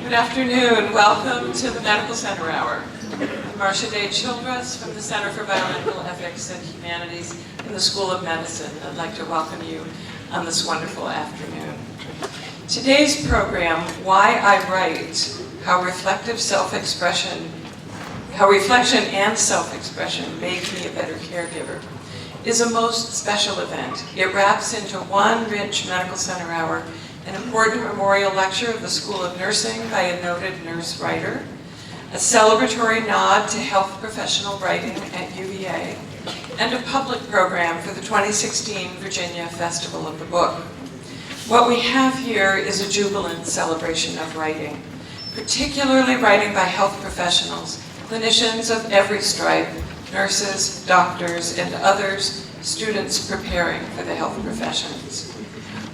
Good afternoon. Welcome to the Medical Center Hour. I'm Marcia Day Childress from the Center for Biomedical Ethics and Humanities in the School of Medicine. I'd like to welcome you on this wonderful afternoon. Today's program, Why I Write, How reflection and self-expression make me a better caregiver, is a most special event. It wraps into one rich medical center hour, an important memorial lecture of the School of Nursing by a noted nurse writer, a celebratory nod to health professional writing at UVA, and a public program for the 2016 Virginia Festival of the Book. What we have here is a jubilant celebration of writing, particularly writing by health professionals, clinicians of every stripe, nurses, doctors, and others, students preparing for the health professions.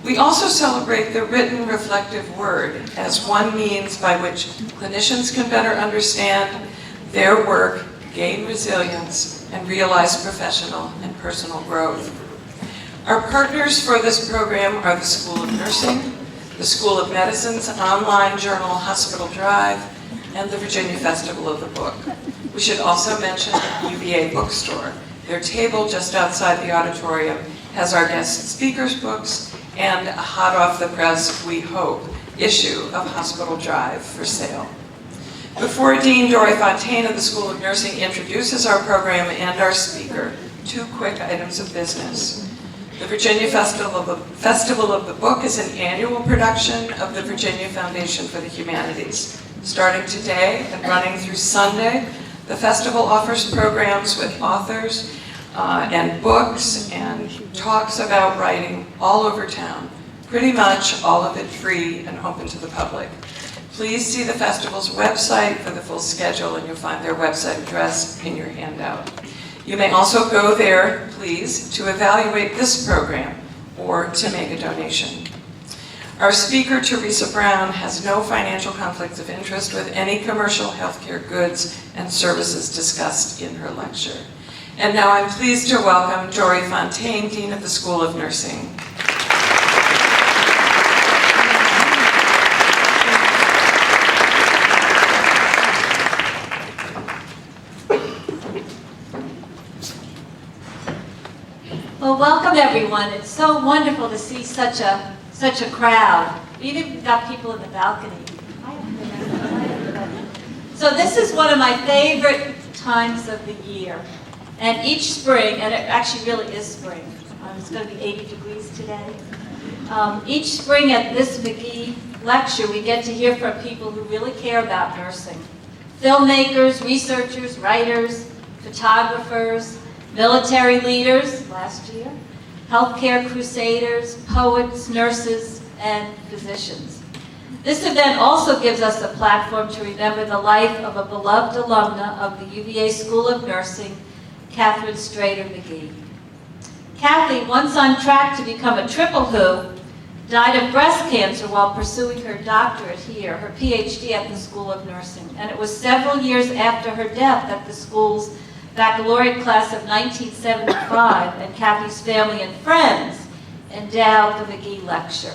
We also celebrate the written reflective word as one means by which clinicians can better understand their work, gain resilience, and realize professional and personal growth. Our partners for this program are the School of Nursing, the School of Medicine's online journal Hospital Drive, and the Virginia Festival of the Book. We should also mention UVA Bookstore. Their table just outside the auditorium has our guest speakers' books and a hot off the press, we hope, issue of Hospital Drive for sale. Before Dean Dory Fontaine of the School of Nursing introduces our program and our speaker, two quick items of business. The Virginia Festival of the Book is an annual production of the Virginia Foundation for the Humanities. Starting today and running through Sunday, the festival offers programs with authors and books and talks about writing all over town, pretty much all of it free and open to the public. Please see the festival's website for the full schedule, and you'll find their website address in your handout. You may also go there, please, to evaluate this program or to make a donation. Our speaker, Theresa Brown, has no financial conflicts of interest with any commercial healthcare goods and services discussed in her lecture. And now I'm pleased to welcome Dory Fontaine, Dean of the School of Nursing. Well, welcome everyone. It's so wonderful to see such a crowd. We even got people in the balcony. So this is one of my favorite times of the year. And each spring, and it actually really is spring, it's going to be 80 degrees today. Each spring at this McGee lecture, we get to hear from people who really care about nursing. Filmmakers, researchers, writers, photographers, military leaders, last year, healthcare crusaders, poets, nurses, and physicians. This event also gives us a platform to remember the life of a beloved alumna of the UVA School of Nursing, Catherine Strader McGee. Kathy, once on track to become a triple who, died of breast cancer while pursuing her doctorate here, her PhD at the School of Nursing. And it was several years after her death that the school's baccalaureate class of 1975 and Kathy's family and friends endowed the McGee Lecture.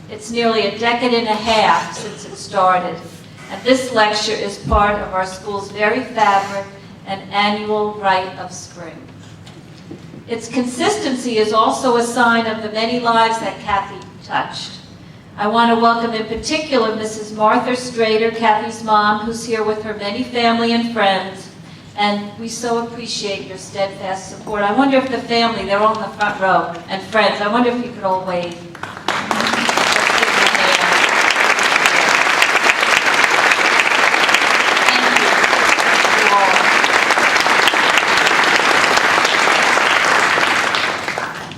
It's nearly a decade and a half since it started, and this lecture is part of our school's very fabric and annual rite of spring. Its consistency is also a sign of the many lives that Kathy touched. I want to welcome in particular Mrs. Martha Strader, Kathy's mom, who's here with her many family and friends, and we so appreciate your steadfast support. I wonder if the family, they're all in the front row, and friends, I wonder if you could all wave.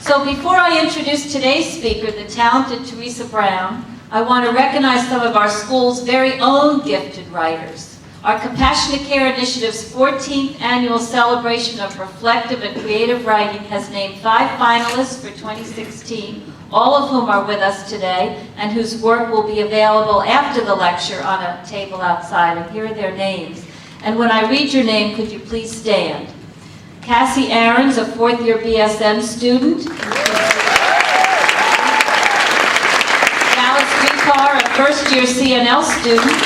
So before I introduce today's speaker, the talented Theresa Brown, I want to recognize some of our school's very own gifted writers. Our Compassionate Care Initiative's 14th annual celebration of reflective and creative writing has named 5 finalists for 2016, all of whom are with us today, and whose work will be available after the lecture on a table outside. And here are their names. And when I read your name, could you please stand? Cassie Aarons, a 4th year BSN student. Dallas Dukar, a first-year CNL student,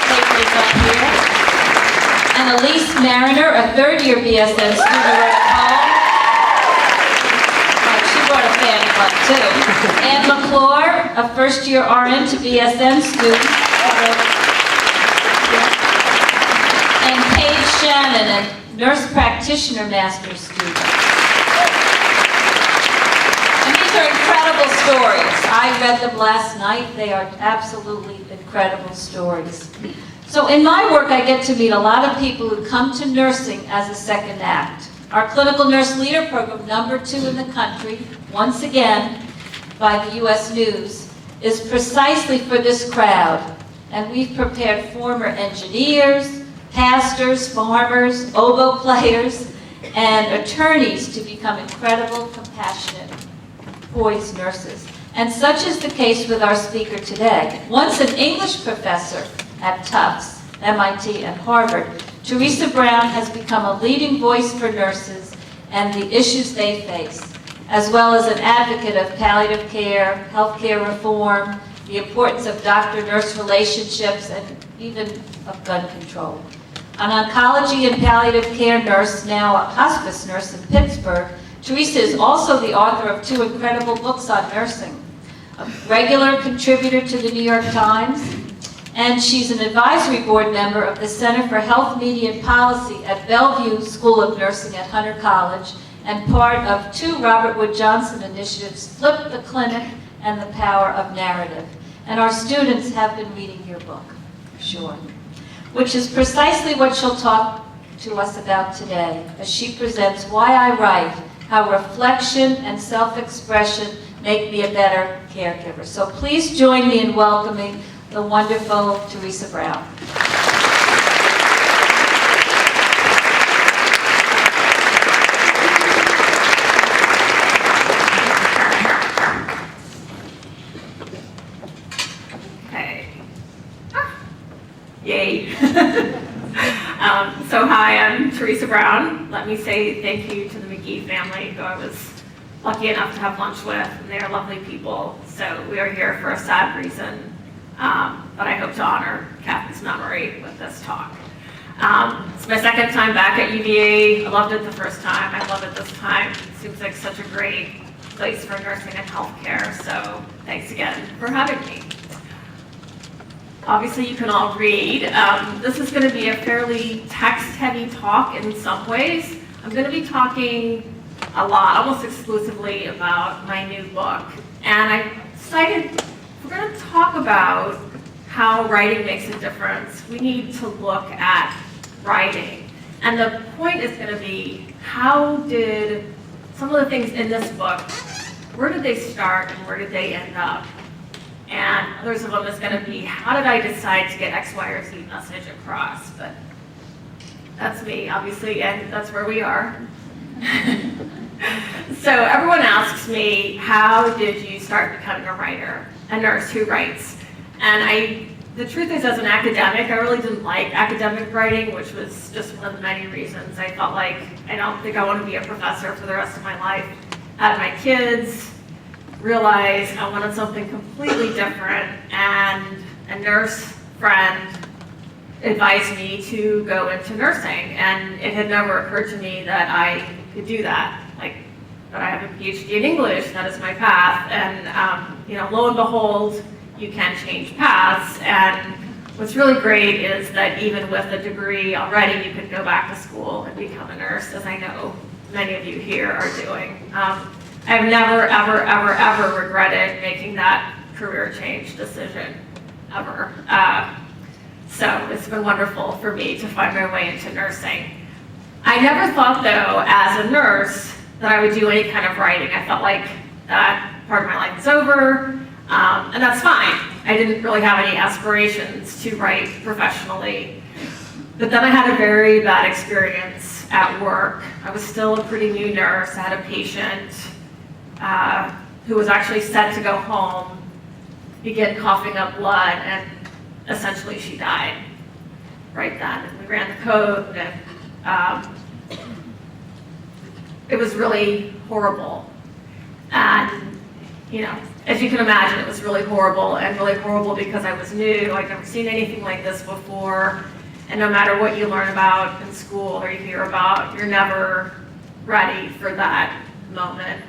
papers up here, and Elise Mariner, a third-year BSN student, wrote a poem. She brought a fan club too. Anne McClure, a first-year RN to BSN student, and Paige Shannon, a nurse practitioner master's student. And these are incredible stories. I read them last night. They are absolutely incredible stories. So in my work, I get to meet a lot of people who come to nursing as a second act. Our Clinical Nurse Leader Program, #2 in the country, once again by the U.S. News, is precisely for this crowd. And we've prepared former engineers, pastors, farmers, oboe players, and attorneys to become incredible, compassionate, poised nurses. And such is the case with our speaker today. Once an English professor at Tufts, MIT, and Harvard, Theresa Brown has become a leading voice for nurses and the issues they face, as well as an advocate of palliative care, healthcare reform, the importance of doctor-nurse relationships, and even of gun control. An oncology and palliative care nurse, now a hospice nurse in Pittsburgh, Theresa is also the author of 2 incredible books on nursing, a regular contributor to the New York Times, and she's an advisory board member of the Center for Health, Media, and Policy at Bellevue School of Nursing at Hunter College, and part of 2 Robert Wood Johnson initiatives, Flip the Clinic and The Power of Narrative. And our students have been reading your book, for sure, which is precisely what she'll talk to us about today, as she presents Why I Write, How Reflection and Self-Expression Make Me a Better Caregiver. So please join me in welcoming the wonderful Theresa Brown. Okay. Yay. So hi, I'm Theresa Brown. Let me say thank you to the McGee family, who I was lucky enough to have lunch with, and they are lovely people. So we are here for a sad reason. But I hope to honor Kathy's memory with this talk. It's my second time back at UVA. I loved it the first time. I love it this time. It seems like such a great place for nursing and healthcare. So thanks again for having me. Obviously, you can all read. This is going to be a fairly text-heavy talk in some ways. I'm going to be talking a lot, almost exclusively, about my new book. And I decided we're going to talk about how writing makes a difference. We need to look at writing. And the point is going to be, how did some of the things in this book, where did they start and where did they end up? And others of them is going to be, how did I decide to get X, Y, or Z message across? But that's me, obviously, and that's where we are. So everyone asks me, how did you start becoming a writer, a nurse who writes? And the truth is, as an academic, I really didn't like academic writing, which was just one of the many reasons. I felt like, I don't think I want to be a professor for the rest of my life. Had my kids, realized I wanted something completely different, and a nurse friend advised me to go into nursing, and it had never occurred to me that I could do that. But I have a PhD in English, that is my path, and lo and behold, you can change paths. And what's really great is that even with a degree already, you could go back to school and become a nurse, as I know many of you here are doing. I've never, ever, ever, ever regretted making that career change decision, ever. So it's been wonderful for me to find my way into nursing. I never thought, though, as a nurse, that I would do any kind of writing. I felt like that part of my life is over, and that's fine. I didn't really have any aspirations to write professionally. But then I had a very bad experience at work. I was still a pretty new nurse. I had a patient who was actually set to go home, began coughing up blood, and essentially she died right then. And we ran the code, and it was really horrible. And as you can imagine, it was really horrible, and really horrible because I was new. I'd never seen anything like this before. And no matter what you learn about in school or you hear about, you're never ready for that moment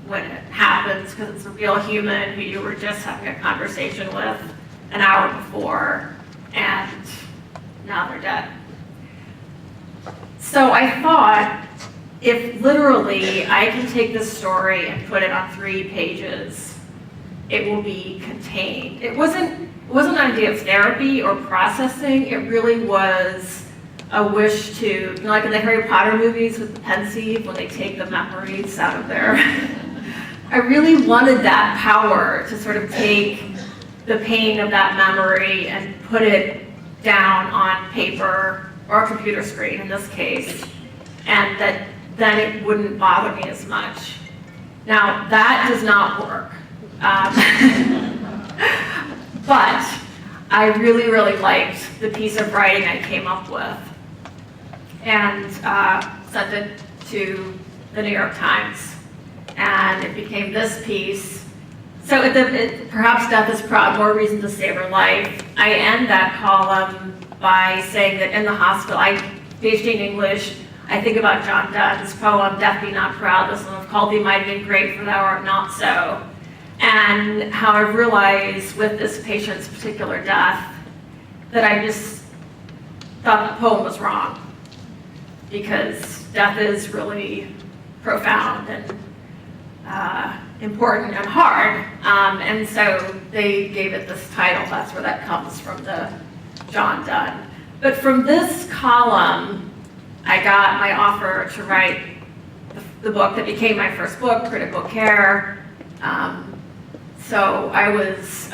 when it happens, because it's a real human who you were just having a conversation with an hour before, and now they're dead. So I thought, if literally I can take this story and put it on 3 pages, it will be contained. It wasn't an idea of therapy or processing. It really was a wish to, like in the Harry Potter movies with the pensieve, when they take the memories out of there. I really wanted that power to sort of take the pain of that memory and put it down on paper or a computer screen in this case, and that then it wouldn't bother me as much. Now, that does not work. But I really, really liked the piece of writing I came up with, and sent it to the New York Times, and it became this piece. So perhaps death is more reason to save her life. I end that column by saying that in the hospital, I PhD in English, I think about John Donne's poem, Death Be Not Proud, this one of called thee might have been great, for thou art not so. And how I've realized with this patient's particular death that I just thought the poem was wrong, because death is really profound and important and hard. And so they gave it this title. That's where that comes from, the John Donne. But from this column, I got my offer to write the book that became my first book, Critical Care. So I was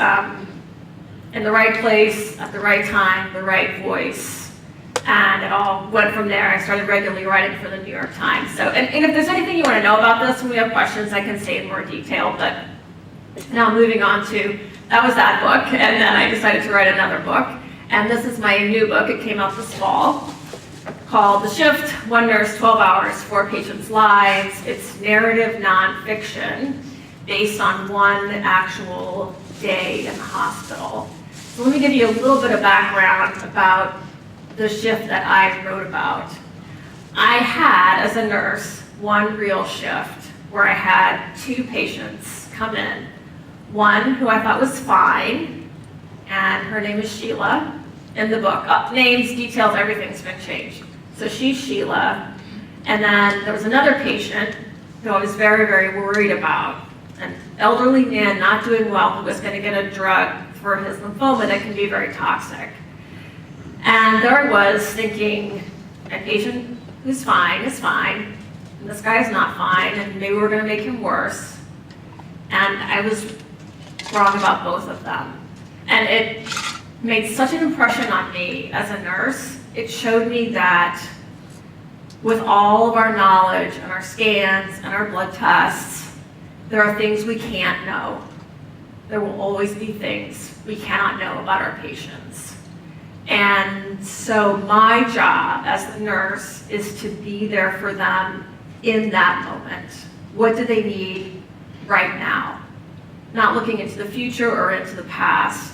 in the right place at the right time, the right voice, and it all went from there. I started regularly writing for the New York Times. So, and if there's anything you want to know about this, when we have questions, I can say in more detail. But now moving on to, that was that book, and then I decided to write another book. And this is my new book. It came out this fall, called The Shift, One Nurse, 12 Hours, 4 Patients' Lives. It's narrative nonfiction based on one actual day in the hospital. So let me give you a little bit of background about the shift that I wrote about. I had, as a nurse, one real shift where I had 2 patients come in. One who I thought was fine, and her name is Sheila. In the book, names, details, everything's been changed. So she's Sheila. And then there was another patient who I was very, very worried about. An elderly man not doing well who was going to get a drug for his lymphoma that can be very toxic. And there I was thinking, a patient who's fine is fine, and this guy's not fine, and maybe we're going to make him worse. And I was wrong about both of them. And it made such an impression on me as a nurse. It showed me that with all of our knowledge and our scans and our blood tests, there are things we can't know. There will always be things we cannot know about our patients. And so my job as the nurse is to be there for them in that moment. What do they need right now? Not looking into the future or into the past.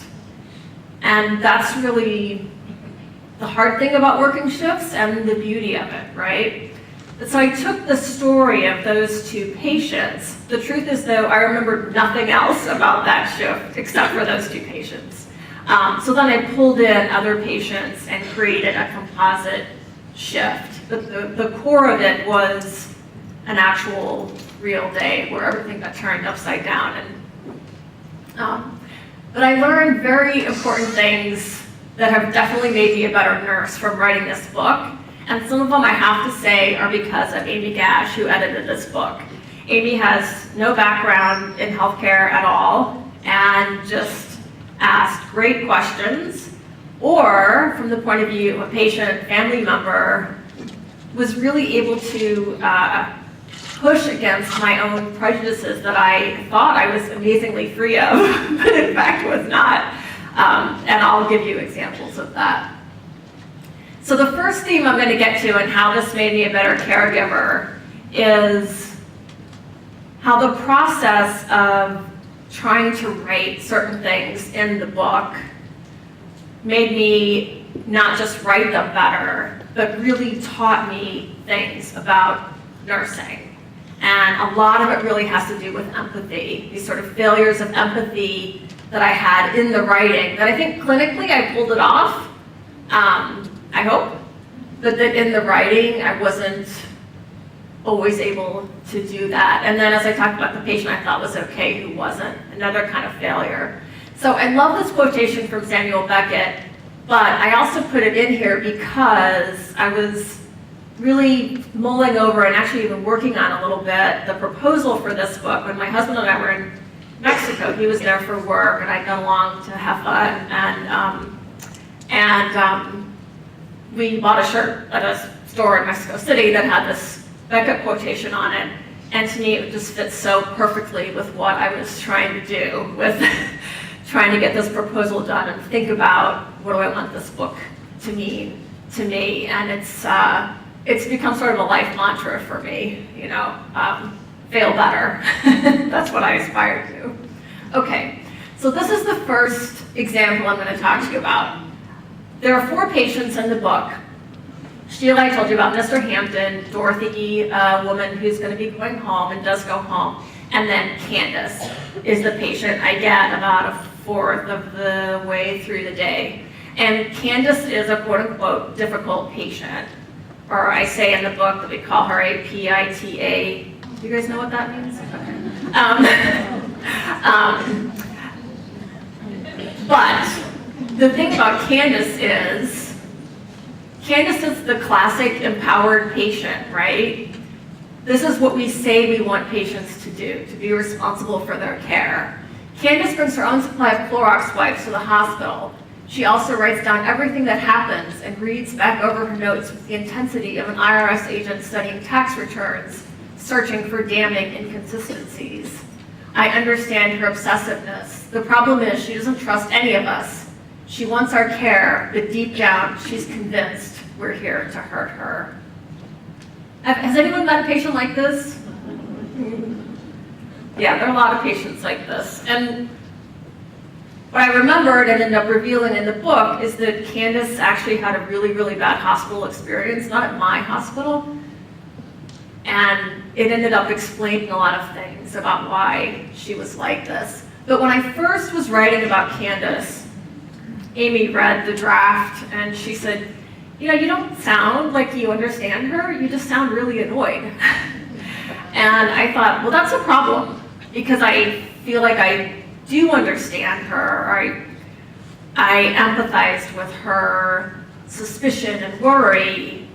And that's really the hard thing about working shifts and the beauty of it, right? So I took the story of those 2 patients. The truth is, though, I remembered nothing else about that shift except for those 2 patients. So then I pulled in other patients and created a composite shift. But the core of it was an actual real day where everything got turned upside down. But I learned very important things that have definitely made me a better nurse from writing this book. And some of them, I have to say, are because of Amy Gash, who edited this book. Amy has no background in healthcare at all, and just asked great questions, or from the point of view of a patient, family member, was really able to push against my own prejudices that I thought I was amazingly free of, but in fact was not. And I'll give you examples of that. So the first theme I'm going to get to, and how this made me a better caregiver, is how the process of trying to write certain things in the book made me not just write them better, but really taught me things about nursing. And a lot of it really has to do with empathy, these sort of failures of empathy that I had in the writing, that I think clinically I pulled it off, I hope, but that in the writing I wasn't always able to do that. And then as I talked about the patient I thought was okay who wasn't, another kind of failure. So I love this quotation from Samuel Beckett, but I also put it in here because I was really mulling over and actually even working on a little bit the proposal for this book. When my husband and I were in Mexico, he was there for work and I'd gone along to have fun, and we bought a shirt at a store in Mexico City that had this Beckett quotation on it, and to me it just fits so perfectly with what I was trying to do with trying to get this proposal done and think about what do I want this book to mean to me. And it's become sort of a life mantra for me, you know, fail better. That's what I aspire to. Okay, so this is the first example I'm going to talk to you about. There are 4 patients in the book. Sheila, I told you about, Mr. Hampton, Dorothy, a woman who's going to be going home and does go home, and then Candice is the patient I get about 1/4 of the way through the day. And Candice is a quote-unquote difficult patient, or I say in the book that we call her a PITA. Do you guys know what that means? Okay. But the thing about Candice is the classic empowered patient, right? This is what we say we want patients to do, to be responsible for their care. Candice brings her own supply of Clorox wipes to the hospital. She also writes down everything that happens and reads back over her notes with the intensity of an IRS agent studying tax returns, searching for damning inconsistencies. I understand her obsessiveness. The problem is she doesn't trust any of us. She wants our care, but deep down, she's convinced we're here to hurt her. Has anyone met a patient like this? Yeah, there are a lot of patients like this. And what I remembered and ended up revealing in the book is that Candice actually had a really, really bad hospital experience, not at my hospital. And it ended up explaining a lot of things about why she was like this. But when I first was writing about Candice, Amy read the draft and she said, you know, you don't sound like you understand her, you just sound really annoyed. And I thought, well, that's a problem, because I feel like I do understand her. I empathized with her suspicion and worry,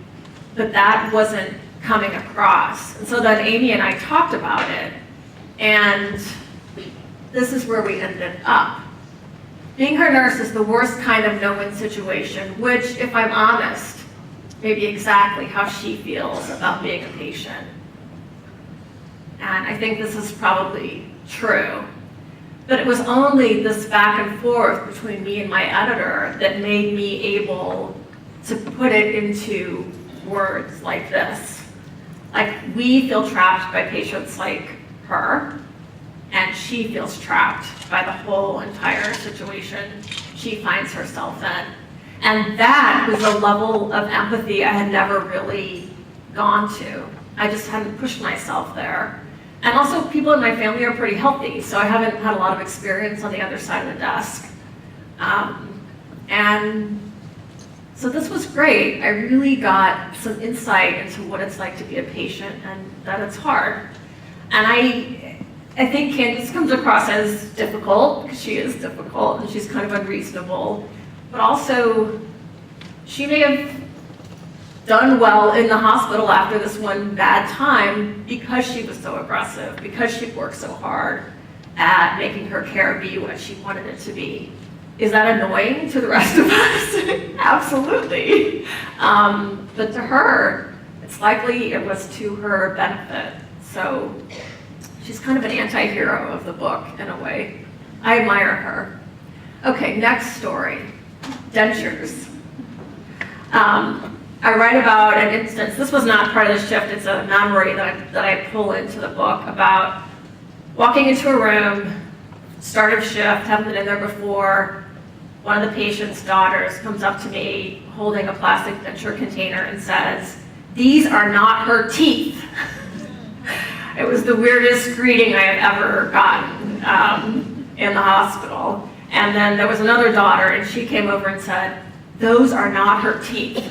but that wasn't coming across. And so then Amy and I talked about it, and this is where we ended up. Being her nurse is the worst kind of no-win situation, which, if I'm honest, may be exactly how she feels about being a patient. And I think this is probably true. But it was only this back and forth between me and my editor that made me able to put it into words like this. Like, we feel trapped by patients like her, and she feels trapped by the whole entire situation she finds herself in. And that was a level of empathy I had never really gone to. I just hadn't pushed myself there. And also, people in my family are pretty healthy, so I haven't had a lot of experience on the other side of the desk. And so this was great. I really got some insight into what it's like to be a patient and that it's hard. And I think Candice comes across as difficult, because she is difficult and she's kind of unreasonable, but also she may have done well in the hospital after this one bad time because she was so aggressive, because she worked so hard at making her care be what she wanted it to be. Is that annoying to the rest of us? Absolutely. But to her, it's likely it was to her benefit. So she's kind of an anti-hero of the book in a way. I admire her. Okay, next story, dentures. I write about an instance, this was not part of the shift, it's a memory that I pull into the book about walking into a room, start of shift, haven't been in there before. One of the patient's daughters comes up to me holding a plastic denture container and says, "These are not her teeth." It was the weirdest greeting I have ever gotten in the hospital. And then there was another daughter, and she came over and said, "Those are not her teeth."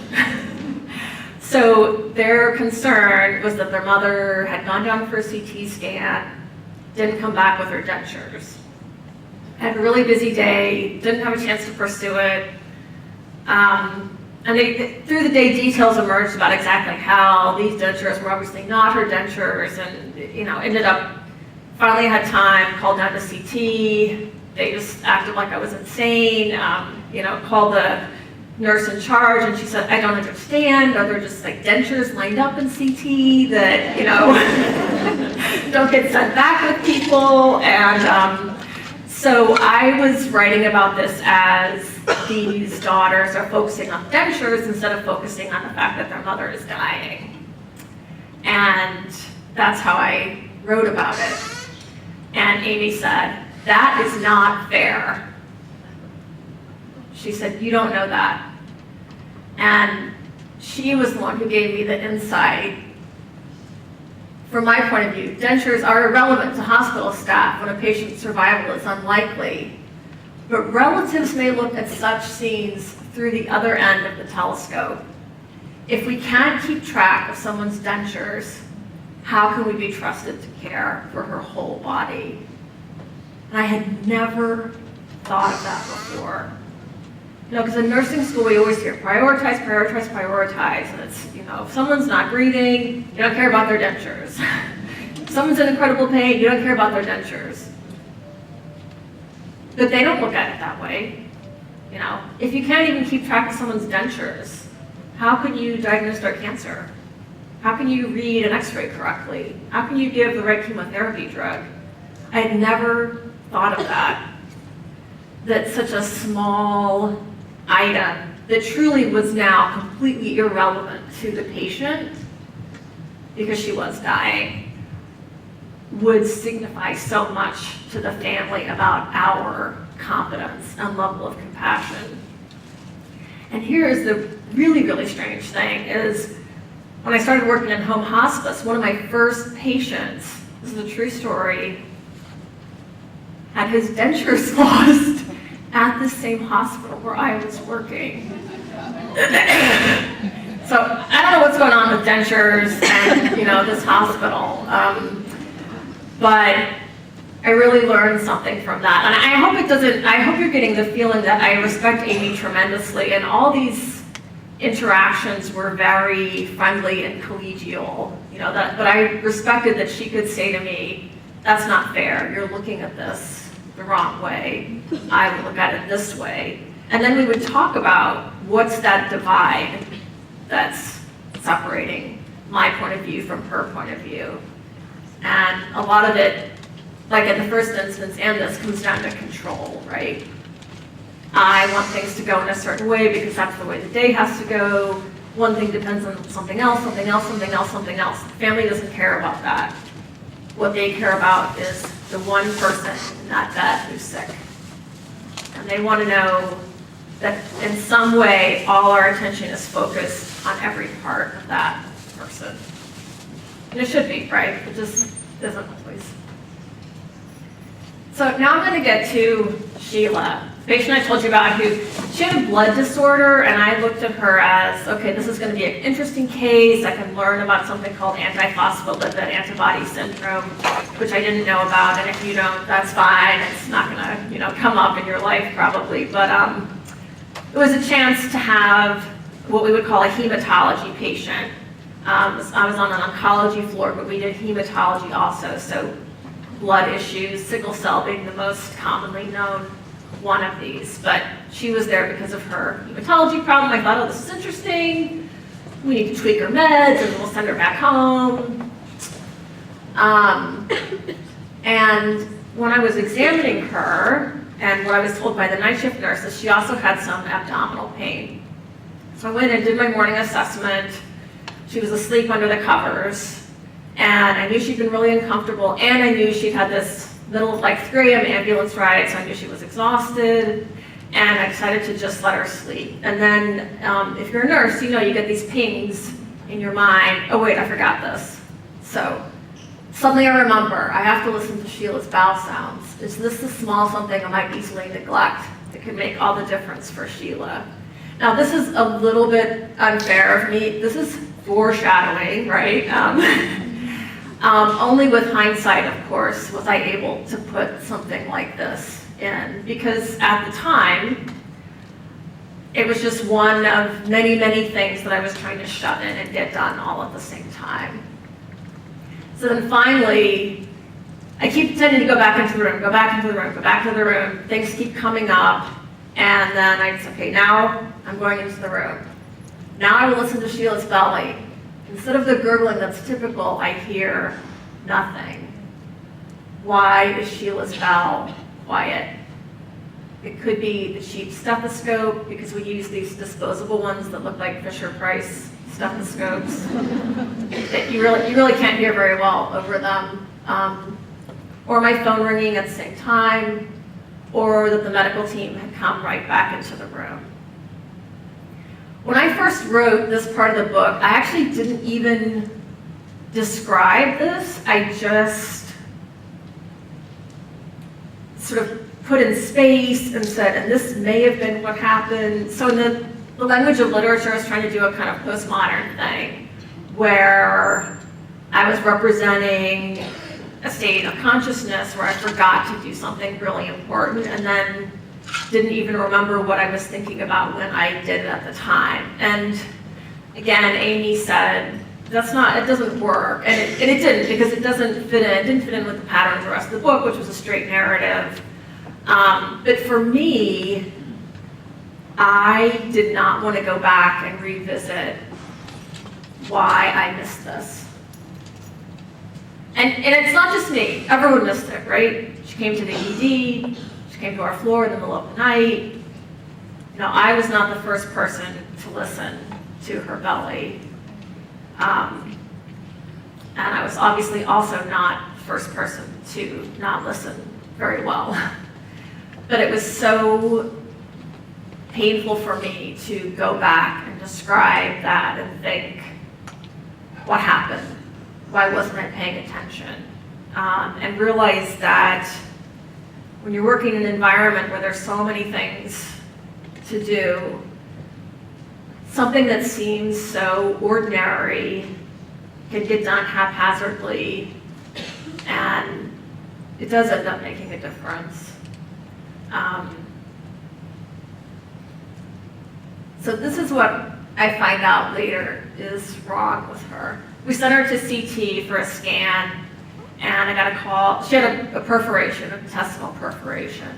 So their concern was that their mother had gone down for a CT scan, didn't come back with her dentures. Had a really busy day, didn't have a chance to pursue it. And through the day, details emerged about exactly how these dentures were obviously not her dentures, and ended up finally had time, called down to CT. They just acted like I was insane. Called the nurse in charge, and she said, "I don't understand. Are there just like dentures lined up in CT that don't get sent back with people?" And so I was writing about this as these daughters are focusing on dentures instead of focusing on the fact that their mother is dying. And that's how I wrote about it. And Amy said, "That is not fair." She said, "You don't know that." And she was the one who gave me the insight. From my point of view, dentures are irrelevant to hospital staff when a patient's survival is unlikely. But relatives may look at such scenes through the other end of the telescope. If we can't keep track of someone's dentures, how can we be trusted to care for her whole body? And I had never thought of that before. Because in nursing school, we always hear prioritize, prioritize, prioritize. And it's, if someone's not breathing, you don't care about their dentures. If someone's in incredible pain, you don't care about their dentures. But they don't look at it that way. If you can't even keep track of someone's dentures, how can you diagnose their cancer? How can you read an x-ray correctly? How can you give the right chemotherapy drug? I had never thought of that. That such a small item that truly was now completely irrelevant to the patient because she was dying would signify so much to the family about our competence and level of compassion. And here is the really, really strange thing is when I started working in home hospice, one of my first patients, this is a true story, had his dentures lost at the same hospital where I was working. So I don't know what's going on with dentures and this hospital, but I really learned something from that. And I hope you're getting the feeling that I respect Amy tremendously, and all these interactions were very friendly and collegial, but I respected that she could say to me, "That's not fair, you're looking at this the wrong way. I would look at it this way." And then we would talk about what's that divide that's separating my point of view from her point of view. And a lot of it, like in the first instance and this, comes down to control, right? I want things to go in a certain way because that's the way the day has to go. One thing depends on something else, something else, something else, something else. The family doesn't care about that. What they care about is the one person in that bed who's sick. And they want to know that in some way, all our attention is focused on every part of that person. And it should be, right? It just isn't always. So now I'm going to get to Sheila, the patient I told you about who, she had a blood disorder, and I looked at her as, okay, this is going to be an interesting case. I can learn about something called antiphospholipid antibody syndrome, which I didn't know about, and if you don't, that's fine. It's not going to, come up in your life probably, but it was a chance to have what we would call a hematology patient. I was on an oncology floor, but we did hematology also, so blood issues, sickle cell being the most commonly known one of these. But she was there because of her hematology problem. I thought, oh, this is interesting. We need to tweak her meds, and we'll send her back home. And when I was examining her, and what I was told by the night shift nurses, she also had some abdominal pain. So I went and did my morning assessment. She was asleep under the covers, and I knew she'd been really uncomfortable, and I knew she'd had this middle of like 3 a.m. ambulance ride, so I knew she was exhausted, and I decided to just let her sleep. And then if you're a nurse, you know you get these pings in your mind, oh wait, I forgot this. So suddenly I remember, I have to listen to Sheila's bowel sounds. Is this the small something I might easily neglect that could make all the difference for Sheila? Now this is a little bit unfair of me. This is foreshadowing, right? Only with hindsight, of course, was I able to put something like this in, because at the time, it was just one of many, many things that I was trying to shove in and get done all at the same time. So then finally, I keep tending to go back into the room, go back into the room, go back to the room. Things keep coming up, and then I just, okay, now I'm going into the room. Now I will listen to Sheila's belly. Instead of the gurgling that's typical, I hear nothing. Why is Sheila's bowel quiet? It could be the cheap stethoscope, because we use these disposable ones that look like Fisher-Price stethoscopes. You really can't hear very well over them. Or my phone ringing at the same time, or that the medical team had come right back into the room. When I first wrote this part of the book, I actually didn't even describe this. I just sort of put in space and said, and this may have been what happened. So in the language of literature, I was trying to do a kind of postmodern thing, where I was representing a state of consciousness where I forgot to do something really important, and then didn't even remember what I was thinking about when I did it at the time. And again, Amy said, it doesn't work. And it didn't, because it didn't fit in with the pattern of the rest of the book, which was a straight narrative. But for me, I did not want to go back and revisit why I missed this. And it's not just me, everyone missed it, right? She came to the ED, she came to our floor in the middle of the night. You know, I was not the first person to listen to her belly. And I was obviously also not the first person to not listen very well. But it was so painful for me to go back and describe that and think, what happened? Why wasn't I paying attention? And realize that when you're working in an environment where there's so many things to do, something that seems so ordinary can get done haphazardly, and it does end up making a difference. So this is what I find out later is wrong with her. We sent her to CT for a scan, and I got a call. She had a perforation, a intestinal perforation,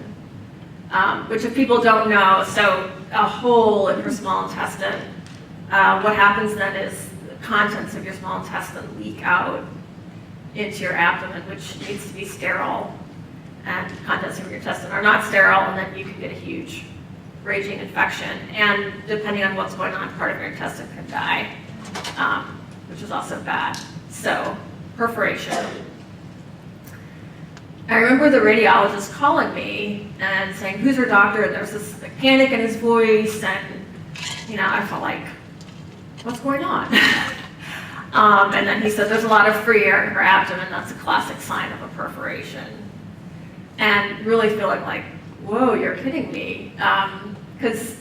which if people don't know, so a hole in her small intestine. What happens then is the contents of your small intestine leak out into your abdomen, which needs to be sterile, and contents of your intestine are not sterile, and then you can get a huge raging infection, and depending on what's going on, part of your intestine can die, which is also bad. So, perforation. I remember the radiologist calling me and saying, who's her doctor? And there was this panic in his voice, and I felt like, what's going on? And then he said, there's a lot of free air in her abdomen. That's a classic sign of a perforation. And really feeling like, whoa, you're kidding me. Because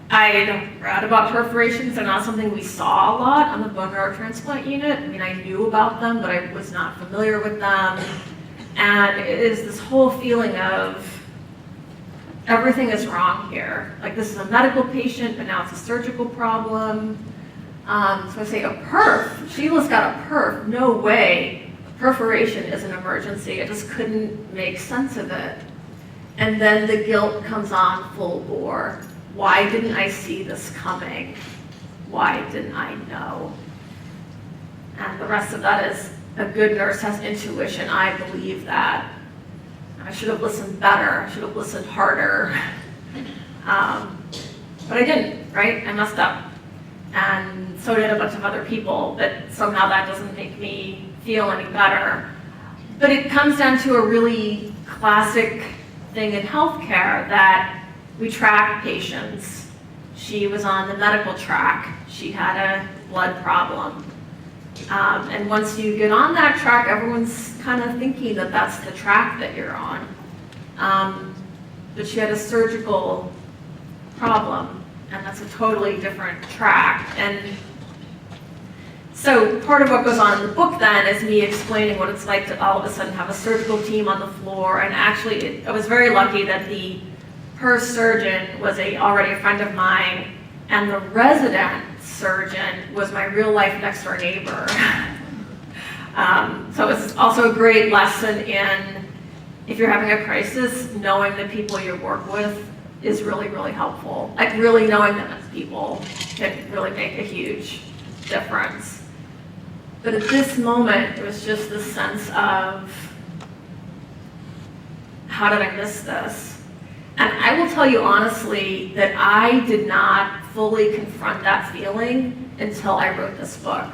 I read about perforations. They're not something we saw a lot on the bone marrow transplant unit. I mean, I knew about them, but I was not familiar with them. And it is this whole feeling of everything is wrong here. Like, this is a medical patient, but now it's a surgical problem. So I say, a perf? Sheila's got a perf. No way. Perforation is an emergency. I just couldn't make sense of it. And then the guilt comes on full bore. Why didn't I see this coming? Why didn't I know? And the rest of that is, a good nurse has intuition. I believe that. I should have listened better. I should have listened harder. But I didn't, right? I messed up. And so did a bunch of other people, but somehow that doesn't make me feel any better. But it comes down to a really classic thing in healthcare that we track patients. She was on the medical track. She had a blood problem. And once you get on that track, everyone's kind of thinking that that's the track that you're on. But she had a surgical problem, and that's a totally different track. And so part of what goes on in the book then is me explaining what it's like to all of a sudden have a surgical team on the floor. And actually, I was very lucky that her surgeon was already a friend of mine, and the resident surgeon was my real life next door neighbor. So it's also a great lesson in, if you're having a crisis, knowing the people you work with is really, really helpful. Like really knowing them as people can really make a huge difference. But at this moment, it was just this sense of, how did I miss this? And I will tell you honestly that I did not fully confront that feeling until I wrote this book.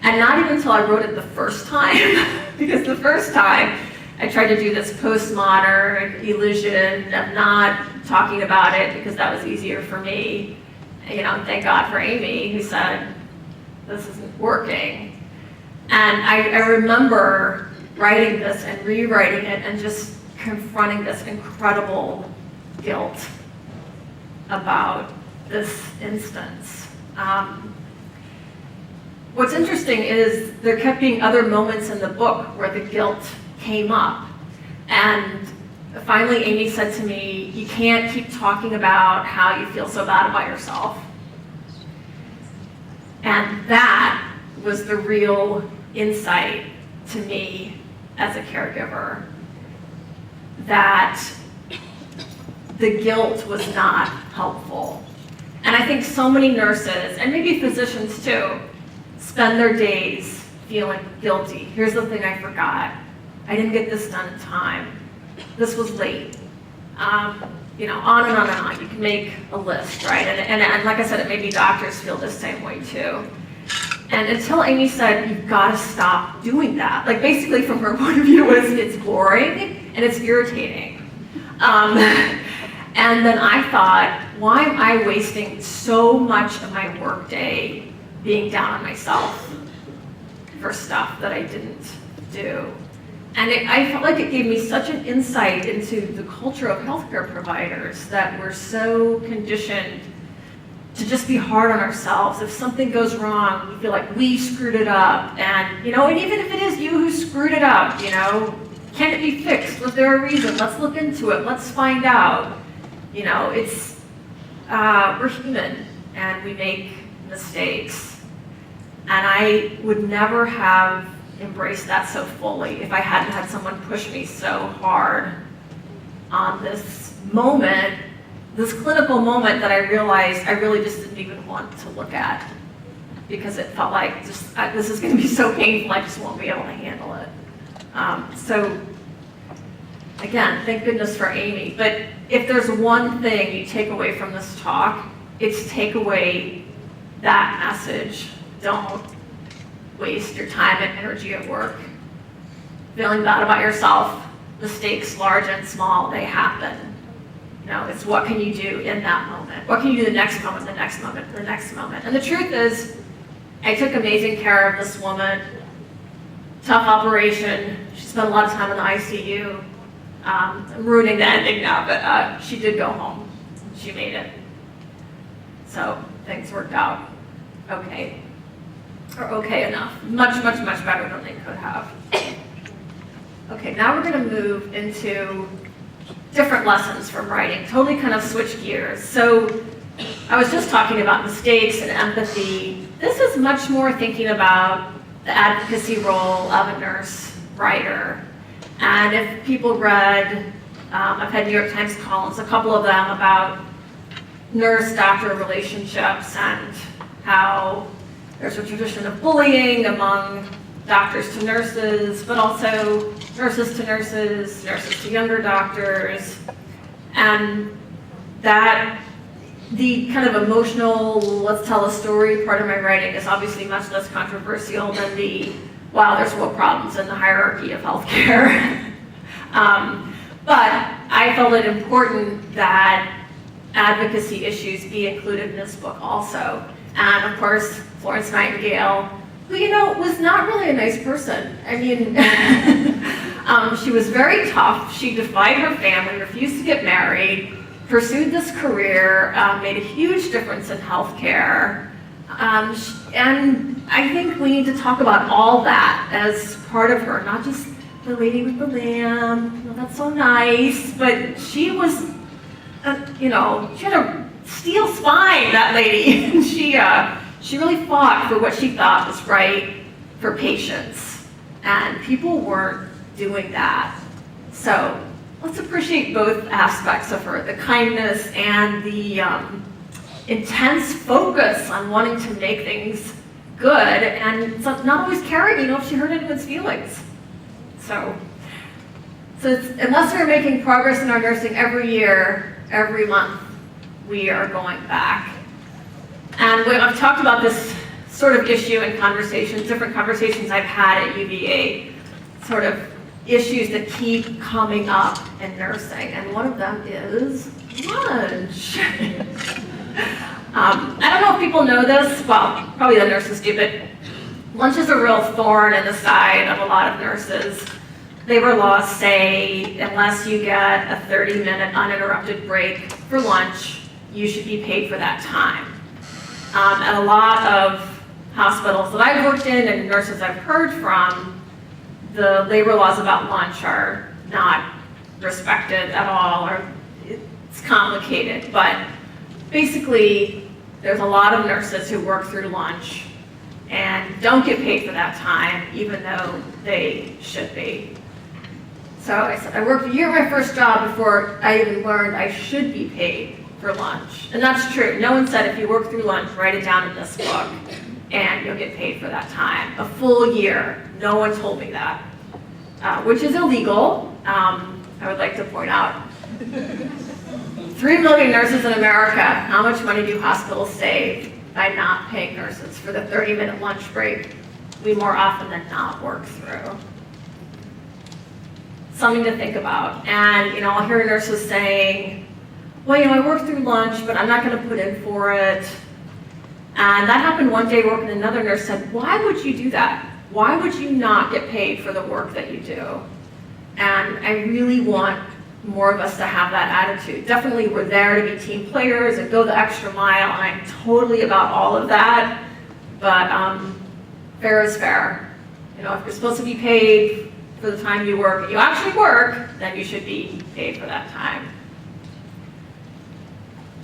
And not even until I wrote it the first time, because the first time I tried to do this postmodern elision of not talking about it because that was easier for me. You know, thank God for Amy who said, this isn't working. And I remember writing this and rewriting it and just confronting this incredible guilt about this instance. What's interesting is there kept being other moments in the book where the guilt came up. And finally Amy said to me, you can't keep talking about how you feel so bad about yourself. And that was the real insight to me as a caregiver, that the guilt was not helpful. And I think so many nurses, and maybe physicians too, spend their days feeling guilty. Here's the thing I forgot. I didn't get this done in time. This was late. You know, on and on and on. You can make a list, right? And like I said, maybe doctors feel the same way too. And until Amy said, you've got to stop doing that. Like basically from her point of view was, it's boring and it's irritating. And then I thought, why am I wasting so much of my workday being down on myself for stuff that I didn't do? And I felt like it gave me such an insight into the culture of healthcare providers that we're so conditioned to just be hard on ourselves. If something goes wrong, we feel like we screwed it up. And, you know, and even if it is you who screwed it up, you know, can it be fixed? Was there a reason? Let's look into it. Let's find out. You know, it's, we're human and we make mistakes. And I would never have embraced that so fully if I hadn't had someone push me so hard on this moment, this clinical moment that I realized I really just didn't even want to look at, because it felt like this is going to be so painful, I just won't be able to handle it. So again, thank goodness for Amy. But if there's one thing you take away from this talk, it's take away that message. Don't waste your time and energy at work feeling bad about yourself. Mistakes, large and small, they happen. You know, it's what can you do in that moment? What can you do the next moment, the next moment, the next moment? And the truth is, I took amazing care of this woman. Tough operation. She spent a lot of time in the ICU. I'm ruining the ending now, but she did go home. She made it. So things worked out okay. Or okay enough. Much, much, much better than they could have. Okay, now we're going to move into different lessons from writing, totally kind of switch gears. So I was just talking about mistakes and empathy. This is much more thinking about the advocacy role of a nurse writer. And if people read, I've had New York Times columns, a couple of them, about nurse-doctor relationships and how there's a tradition of bullying among doctors to nurses, but also nurses to nurses, nurses to younger doctors, and that the kind of emotional, let's tell a story part of my writing is obviously much less controversial than the while there's real problems in the hierarchy of healthcare. But I felt it important that advocacy issues be included in this book also. And of course, Florence Nightingale, who, was not really a nice person. I mean, she was very tough. She defied her family, refused to get married, pursued this career, made a huge difference in healthcare. And I think we need to talk about all that as part of her, not just the lady with the lamb, that's so nice, but she was, she had a steel spine, that lady. She really fought for what she thought was right for patients, and people weren't doing that. So let's appreciate both aspects of her, the kindness and the intense focus on wanting to make things good, and not always caring, if she hurt anyone's feelings. So unless we're making progress in our nursing every year, every month, we are going back. And I've talked about this sort of issue in conversations, different conversations I've had at UVA, sort of issues that keep coming up in nursing, and one of them is lunch. I don't know if people know this, well, probably the nurses do, but lunch is a real thorn in the side of a lot of nurses. Labor laws say unless you get a 30-minute uninterrupted break for lunch, you should be paid for that time. And a lot of hospitals that I've worked in and nurses I've heard from, the labor laws about lunch are not respected at all, or it's complicated. But basically, there's a lot of nurses who work through lunch and don't get paid for that time, even though they should be. So I worked a year at my first job before I even learned I should be paid for lunch. And that's true. No one said if you work through lunch, write it down in this book, and you'll get paid for that time. A full year. No one told me that, which is illegal. I would like to point out 3 million nurses in America. How much money do hospitals save by not paying nurses for the 30-minute lunch break we more often than not work through? Something to think about. And I'll hear nurses saying, well, I work through lunch, but I'm not going to put in for it. And that happened one day working. Another nurse said, why would you do that? Why would you not get paid for the work that you do? And I really want more of us to have that attitude. Definitely we're there to be team players and go the extra mile, and I'm totally about all of that. But fair is fair. If you're supposed to be paid for the time you work, and you actually work, then you should be paid for that time.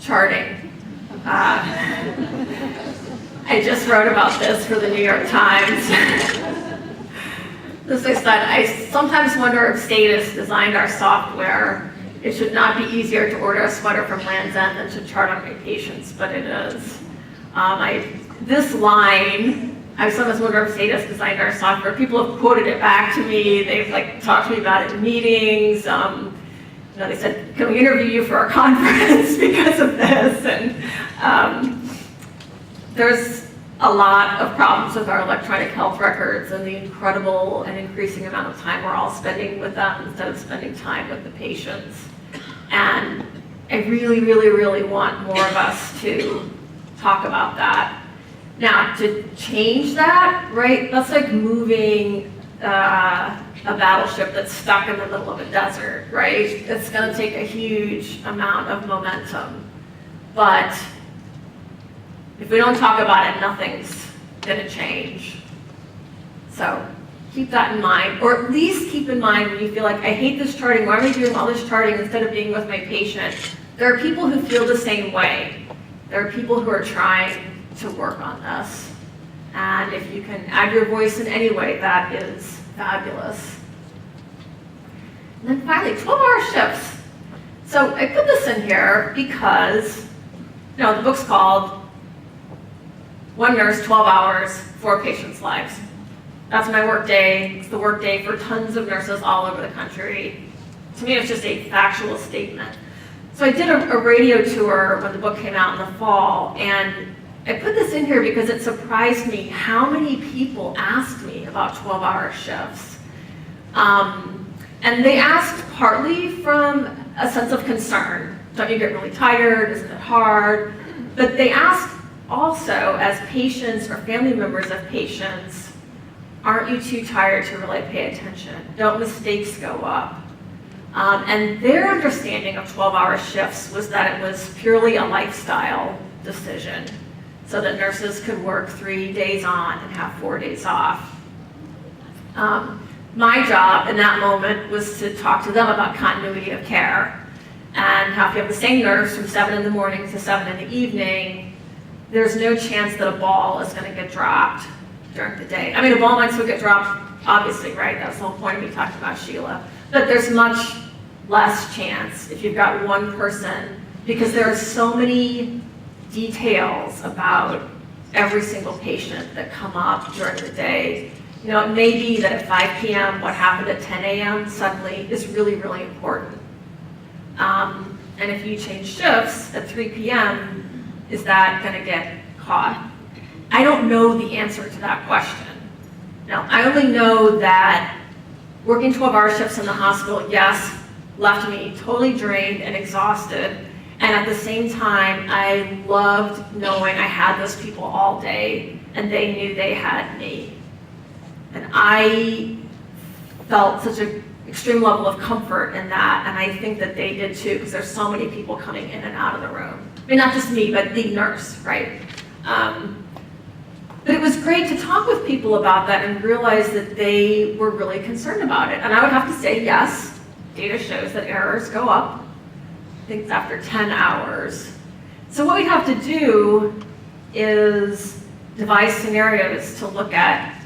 Charting. I just wrote about this for the New York Times. As I said, I sometimes wonder if Status designed our software. It should not be easier to order a sweater from Land's End than to chart on my patients, but it is. This line, I sometimes wonder if Status designed our software. People have quoted it back to me. They've talked to me about it in meetings. They said, can we interview you for a conference because of this? And there's a lot of problems with our electronic health records and the incredible and increasing amount of time we're all spending with them instead of spending time with the patients. And I really, really, really want more of us to talk about that. Now, to change that, right, that's like moving a battleship that's stuck in the middle of a desert, right? It's going to take a huge amount of momentum. But if we don't talk about it, nothing's going to change. So keep that in mind, or at least keep in mind when you feel like, I hate this charting, why am I doing all this charting instead of being with my patient? There are people who feel the same way. There are people who are trying to work on this. And if you can add your voice in any way, that is fabulous. And then finally, 12-hour shifts. So I put this in here because, the book's called One Nurse, 12 Hours, 4 Patients' Lives. That's my work day. It's the work day for tons of nurses all over the country. To me, it's just a factual statement. So I did a radio tour when the book came out in the fall, and I put this in here because it surprised me how many people asked me about 12-hour shifts. And they asked partly from a sense of concern. Don't you get really tired? Isn't it hard? But they asked also, as patients or family members of patients, aren't you too tired to really pay attention? Don't mistakes go up? And their understanding of 12-hour shifts was that it was purely a lifestyle decision, so that nurses could work 3 days on and have 4 days off. My job in that moment was to talk to them about continuity of care, and how if you have the same nurse from 7 in the morning to 7 in the evening, there's no chance that a ball is going to get dropped during the day. I mean, a ball might still get dropped, obviously, right? That's the whole point of me talking about Sheila. But there's much less chance if you've got one person, because there are so many details about every single patient that come up during the day. You know, it may be that at 5 p.m. what happened at 10 a.m. suddenly is really, really important. And if you change shifts at 3 p.m., is that going to get caught? I don't know the answer to that question. Now, I only know that working 12-hour shifts in the hospital, yes, left me totally drained and exhausted. And at the same time, I loved knowing I had those people all day and they knew they had me. And I felt such an extreme level of comfort in that, and I think that they did too, because there's so many people coming in and out of the room. I mean, not just me, but the nurse, right? But it was great to talk with people about that and realize that they were really concerned about it. And I would have to say, yes, data shows that errors go up. I think it's after 10 hours. So what we have to do is devise scenarios to look at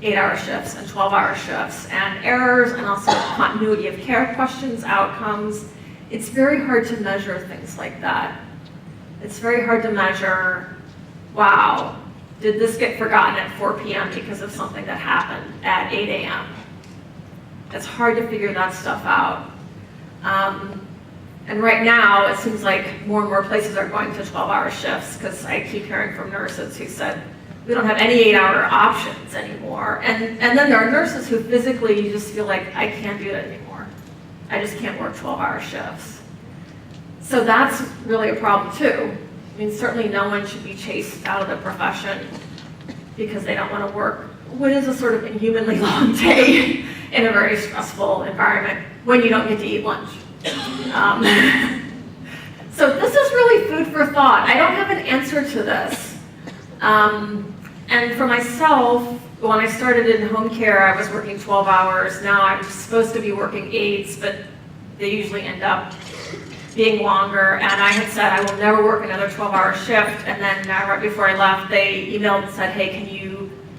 8-hour shifts and 12-hour shifts and errors, and also continuity of care questions, outcomes. It's very hard to measure things like that. It's very hard to measure, wow, did this get forgotten at 4 p.m. because of something that happened at 8 a.m.? It's hard to figure that stuff out. And right now, it seems like more and more places are going to 12-hour shifts, because I keep hearing from nurses who said, we don't have any 8-hour options anymore. And then there are nurses who physically, you just feel like, I can't do that anymore. I just can't work 12-hour shifts. So that's really a problem too. I mean, certainly no one should be chased out of the profession because they don't want to work what is a sort of inhumanly long day in a very stressful environment when you don't get to eat lunch. So this is really food for thought. I don't have an answer to this. And for myself, when I started in home care, I was working 12 hours. Now I'm supposed to be working 8s, but they usually end up being longer. And I had said I will never work another 12-hour shift. And then right before I left, they emailed and said, "Hey,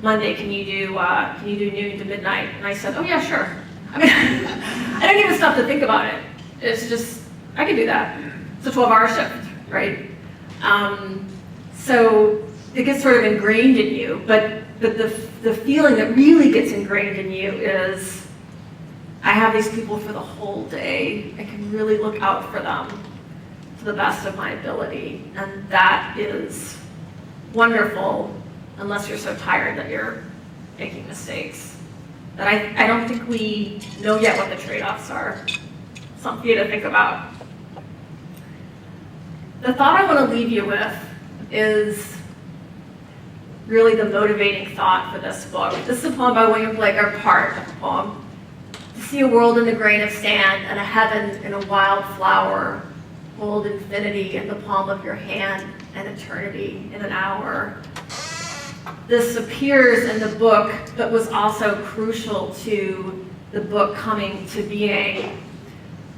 Monday, can you do noon to midnight?" And I said, "Oh yeah, sure." I mean, I didn't even stop to think about it. It's just, I can do that. It's a 12-hour shift, right? So it gets sort of ingrained in you, but the feeling that really gets ingrained in you is, I have these people for the whole day. I can really look out for them to the best of my ability, and that is wonderful, unless you're so tired that you're making mistakes. But I don't think we know yet what the trade-offs are. Something for you to think about. The thought I want to leave you with is really the motivating thought for this book. This is a poem by William Blake, or part of the poem. To see a world in a grain of sand and a heaven in a wild flower, hold infinity in the palm of your hand and eternity in an hour. This appears in the book, but was also crucial to the book coming to being.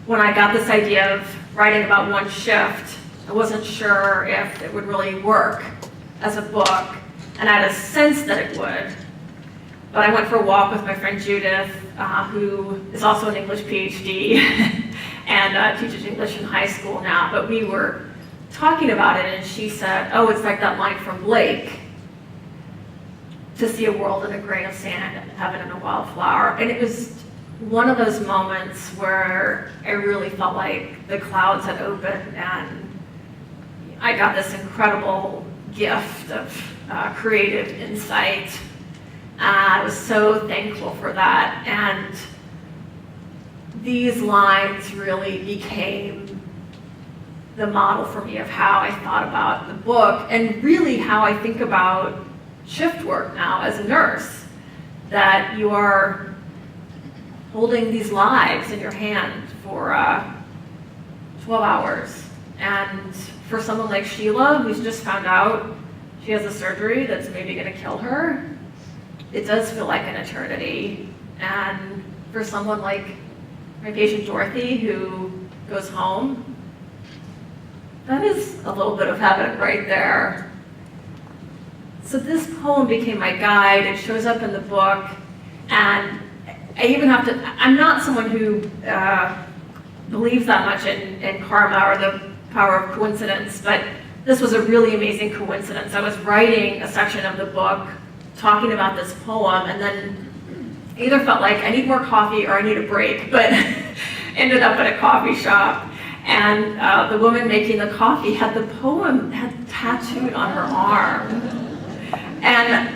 When I got this idea of writing about one shift, I wasn't sure if it would really work as a book, and I had a sense that it would. But I went for a walk with my friend Judith, who is also an English PhD and teaches English in high school now. But we were talking about it, and she said, "Oh, it's like that line from Blake, to see a world in a grain of sand and heaven in a wildflower." And it was one of those moments where I really felt like the clouds had opened and I got this incredible gift of creative insight. I was so thankful for that. And these lines really became the model for me of how I thought about the book and really how I think about shift work now as a nurse, that you are holding these lives in your hand for 12 hours. And for someone like Sheila, who's just found out she has a surgery that's maybe gonna kill her, it does feel like an eternity. And for someone like my patient Dorothy, who goes home, that is a little bit of heaven right there. So this poem became my guide. It shows up in the book, and I even have to, I'm not someone who believes that much in karma or the power of coincidence, but this was a really amazing coincidence. I was writing a section of the book talking about this poem, and then I either felt like I need more coffee or I need a break, but ended up at a coffee shop. And the woman making the coffee had the poem tattooed on her arm. And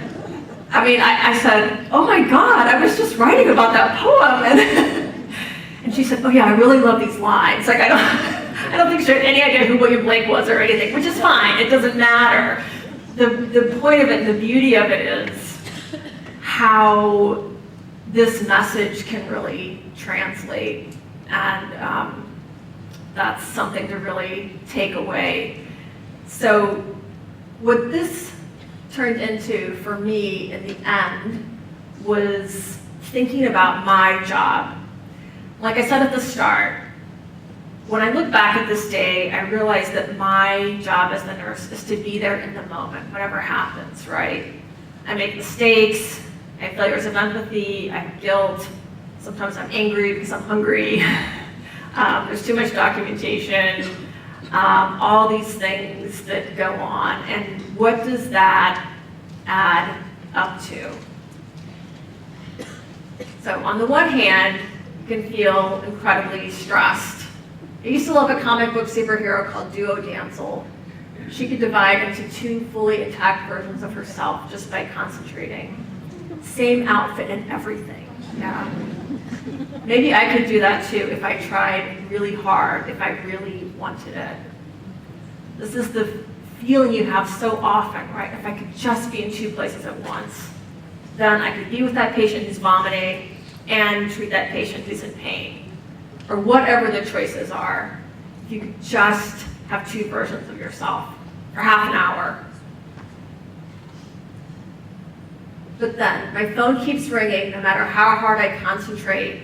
I mean, I said, oh my God, I was just writing about that poem. And she said, oh yeah, I really love these lines. Like, I don't think she had any idea who William Blake was or anything, which is fine, it doesn't matter. The point of it and the beauty of it is how this message can really translate. And that's something to really take away. So what this turned into for me in the end was thinking about my job. Like I said at the start, when I look back at this day, I realize that my job as the nurse is to be there in the moment, whatever happens, right? I make mistakes, I have failures of empathy, I have guilt, sometimes I'm angry because I'm hungry. There's too much documentation, all these things that go on. And what does that add up to? So on the one hand, you can feel incredibly stressed. I used to love a comic book superhero called Duo Damsel. She could divide into two fully intact versions of herself just by concentrating. Same outfit and everything. Yeah. Maybe I could do that too if I tried really hard, if I really wanted it. This is the feeling you have so often, right? If I could just be in two places at once, then I could be with that patient who's vomiting and treat that patient who's in pain, or whatever the choices are. If you could just have two versions of yourself for half an hour. But then my phone keeps ringing, no matter how hard I concentrate,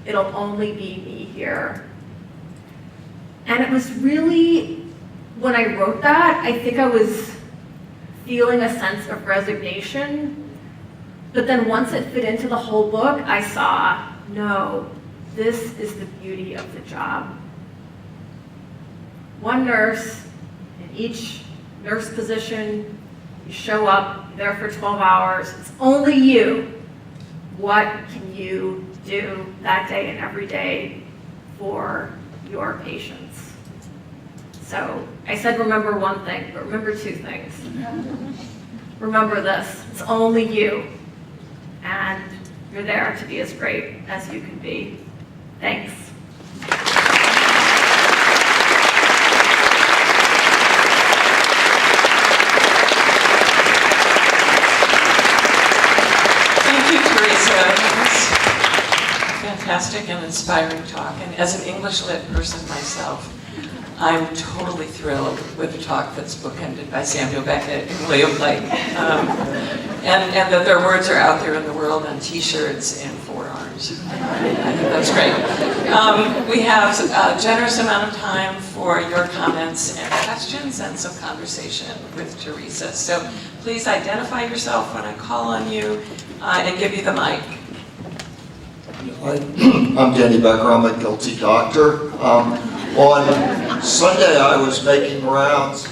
it'll only be me here. And it was really, when I wrote that, I think I was feeling a sense of resignation. But then once it fit into the whole book, I saw, no, this is the beauty of the job. One nurse in each nurse position, you show up, you're there for 12 hours, it's only you. What can you do that day and every day for your patients? So I said remember one thing, but remember two things. Remember this, it's only you, and you're there to be as great as you can be. Thanks. Thank you, Theresa. That's fantastic and inspiring talk. And as an English lit person myself, I'm totally thrilled with the talk that's bookended by Samuel Beckett and William Blake. And that their words are out there in the world on t-shirts and forearms. I think that's great. We have a generous amount of time for your comments and questions and some conversation with Theresa. So please identify yourself when I call on you and give you the mic. I'm Danny Becker, I'm a guilty doctor. On Sunday I was making rounds.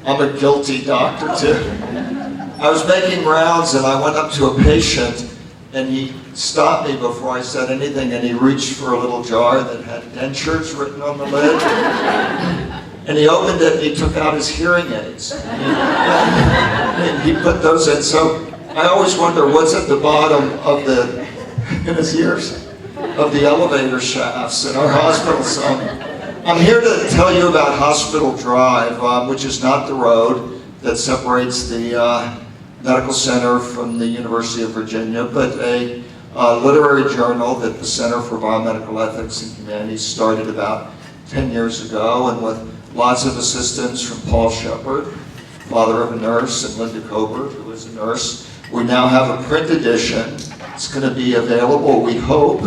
I'm a guilty doctor too. I was making rounds and I went up to a patient and he stopped me before I said anything and he reached for a little jar that had dentures written on the lid. And he opened it and he took out his hearing aids. And he put those in. So I always wonder what's at the bottom of in his ears, of the elevator shafts in our hospitals. I'm here to tell you about Hospital Drive, which is not the road that separates the medical center from the University of Virginia, but a literary journal that the Center for Biomedical Ethics and Humanities started about 10 years ago, and with lots of assistance from Paul Shepard, father of a nurse, and Linda Coburg, who is a nurse. We now have a print edition. It's going to be available, we hope,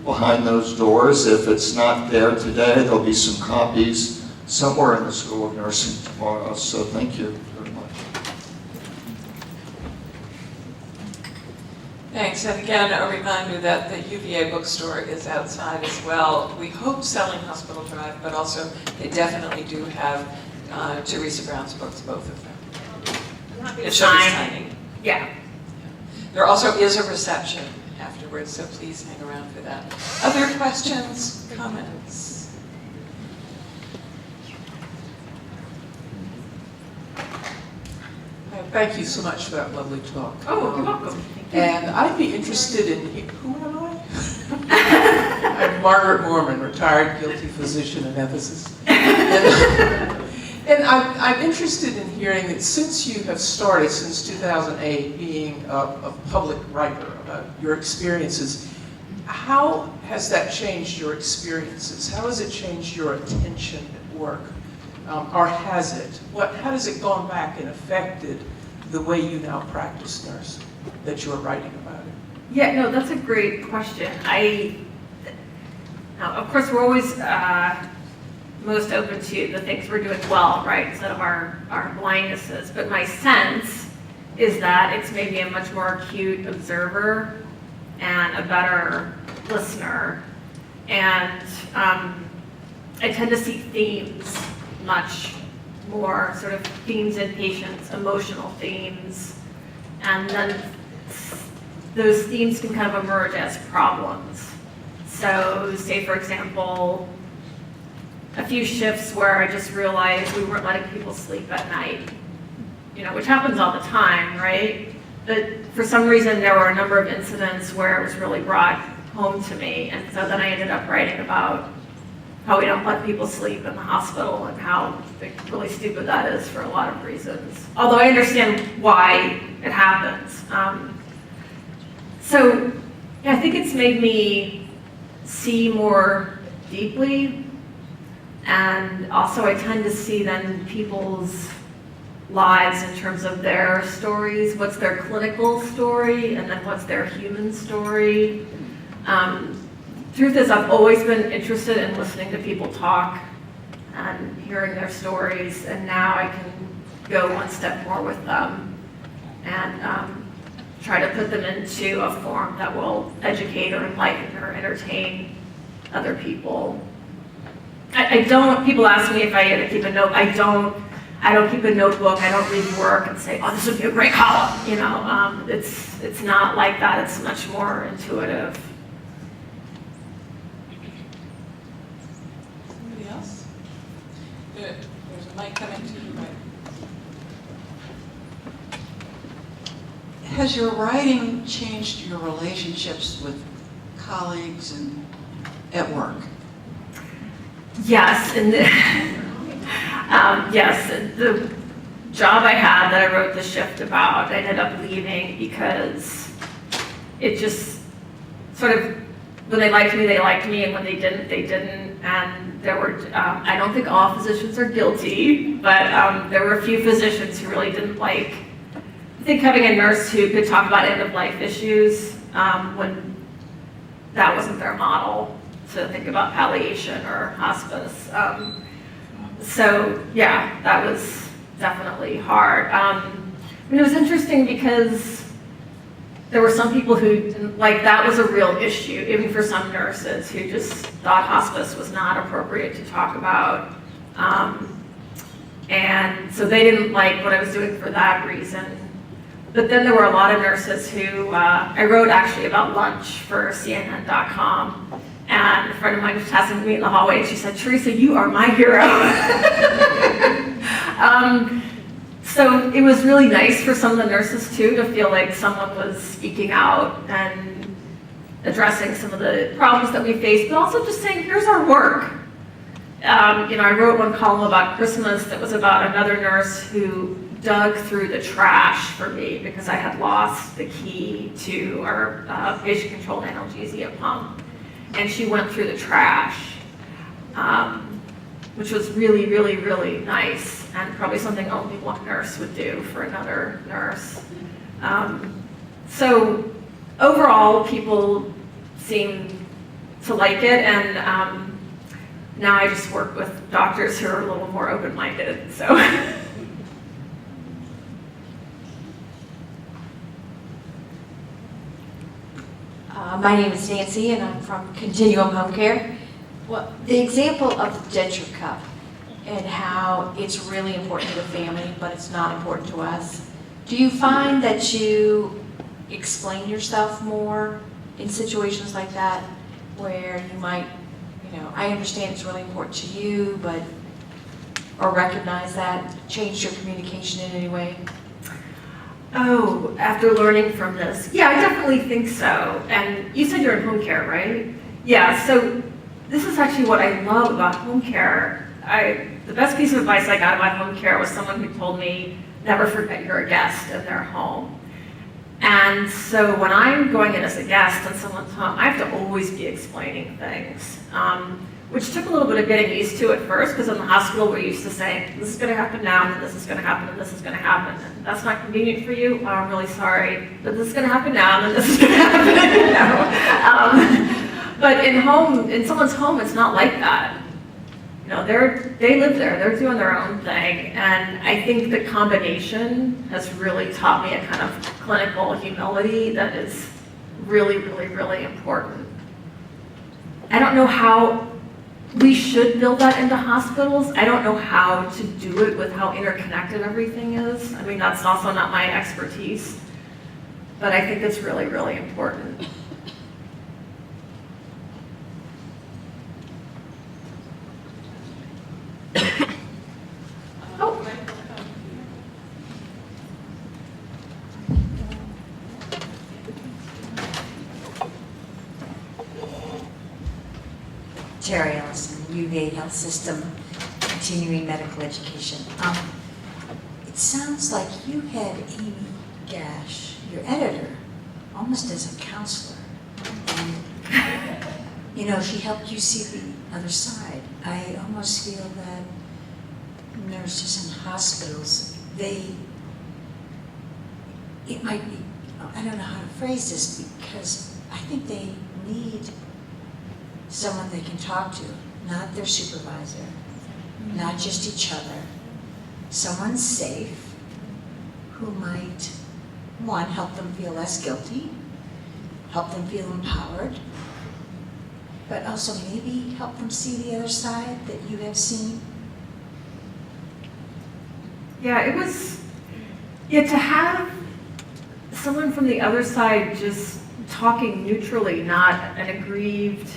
behind those doors. If it's not there today, there'll be some copies somewhere in the School of Nursing tomorrow. So thank you very much. Thanks, and again, a reminder that the UVA bookstore is outside as well. We hope selling Hospital Drive, but also they definitely do have Theresa Brown's books, both of them. It should be signing. Yeah. There also is a reception afterwards, so please hang around for that. Other questions, comments? Thank you so much for that lovely talk. Oh, you're welcome. And I'd be interested in, who am I? I'm Margaret Mormon, retired guilty physician and ethicist. And I'm interested in hearing that since you have started, since 2008, being a public writer about your experiences, how has that changed your experiences? How has it changed your attention at work? Or has it? How has it gone back and affected the way you now practice nursing, that you're writing about it? Yeah, no, that's a great question. Now, of course, we're always most open to the things we're doing well, right, instead of our blindnesses. But my sense is that it's made me a much more acute observer and a better listener. And I tend to see themes much more, sort of themes in patients, emotional themes. And then those themes can kind of emerge as problems. So say, for example, a few shifts where I just realized we weren't letting people sleep at night, which happens all the time, right? But for some reason, there were a number of incidents where it was really brought home to me. And so then I ended up writing about how we don't let people sleep in the hospital and how really stupid that is for a lot of reasons. Although I understand why it happens. So yeah, I think it's made me see more deeply. And also I tend to see then people's lives in terms of their stories, what's their clinical story, and then what's their human story. Truth is, I've always been interested in listening to people talk and hearing their stories, and now I can go one step more with them and try to put them into a form that will educate or enlighten or entertain other people. People ask me if I keep a note. I don't keep a notebook. I don't read work and say, oh, this would be a great column. It's not like that. It's much more intuitive. Somebody else? There's a mic coming to you, right? Has your writing changed your relationships with colleagues and at work? Yes, and the job I had that I wrote the shift about, I ended up leaving because it just sort of, when they liked me, and when they didn't, they didn't. And there were, I don't think all physicians are guilty, but there were a few physicians who really didn't like, I think, having a nurse who could talk about end-of-life issues when that wasn't their model. To think about palliation or hospice. So yeah, that was definitely hard. It was interesting because there were some people who didn't, that was a real issue, even for some nurses who just thought hospice was not appropriate to talk about. And so they didn't like what I was doing for that reason. But then there were a lot of nurses who, I wrote actually about lunch for CNN.com. And a friend of mine was passing me in the hallway, and she said, "Theresa, you are my hero." So it was really nice for some of the nurses too to feel like someone was speaking out and addressing some of the problems that we face, but also just saying, here's our work. I wrote one column about Christmas that was about another nurse who dug through the trash for me because I had lost the key to our patient-controlled analgesia pump. And she went through the trash, which was really, really, really nice, and probably something only one nurse would do for another nurse. So overall, people seem to like it, and now I just work with doctors who are a little more open-minded, so. My name is Nancy, and I'm from Continuum Home Care. Well, the example of the Denture cup and how it's really important to the family, but it's not important to us. Do you find that you explain yourself more in situations like that, where you might, I understand it's really important to you, but, or recognize that, change your communication in any way? Oh, after learning from this, yeah, I definitely think so. And you said you're in home care, right? Yeah, so this is actually what I love about home care. The best piece of advice I got about home care was someone who told me, never forget you're a guest in their home. And so when I'm going in as a guest in someone's home, I have to always be explaining things, which took a little bit of getting used to at first, because in the hospital we're used to saying, this is going to happen now, and then this is going to happen, and this is going to happen. And that's not convenient for you. Oh, I'm really sorry, but this is going to happen now, and then this is going to happen. But in someone's home, it's not like that. They live there, they're doing their own thing, and I think the combination has really taught me a kind of clinical humility that is really, really, really important. I don't know how we should build that into hospitals. I don't know how to do it with how interconnected everything is. I mean, that's also not my expertise, but I think it's really, really important. Terry Ellison, UVA Health System, continuing medical education. It sounds like you had Amy Gash, your editor, almost as a counselor. And, she helped you see the other side. I almost feel that nurses in hospitals, it might be, I don't know how to phrase this, because I think they need someone they can talk to, not their supervisor, not just each other. Someone safe who might, one, help them feel less guilty, help them feel empowered, but also maybe help them see the other side that you have seen. Yeah, it was, to have someone from the other side just talking neutrally, not an aggrieved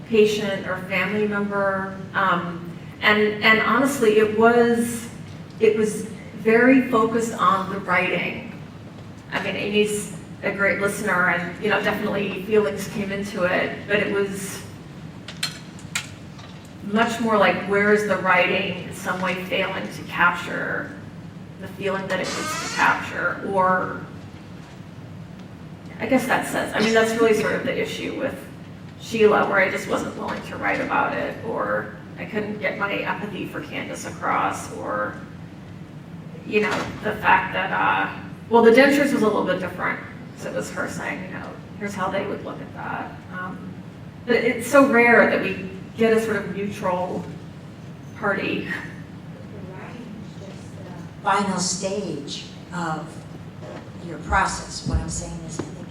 patient or family member, and honestly, it was very focused on the writing. I mean, Amy's a great listener, and definitely feelings came into it, but it was much more like, where is the writing in some way failing to capture the feeling that it needs to capture, or I guess that's really sort of the issue with Sheila, where I just wasn't willing to write about it, or I couldn't get my empathy for Candice across, or, the fact that, the Dentures was a little bit different. So it was her saying, here's how they would look at that. But it's so rare that we get a sort of neutral party. The writing is just the final stage of your process. What I'm saying is, I think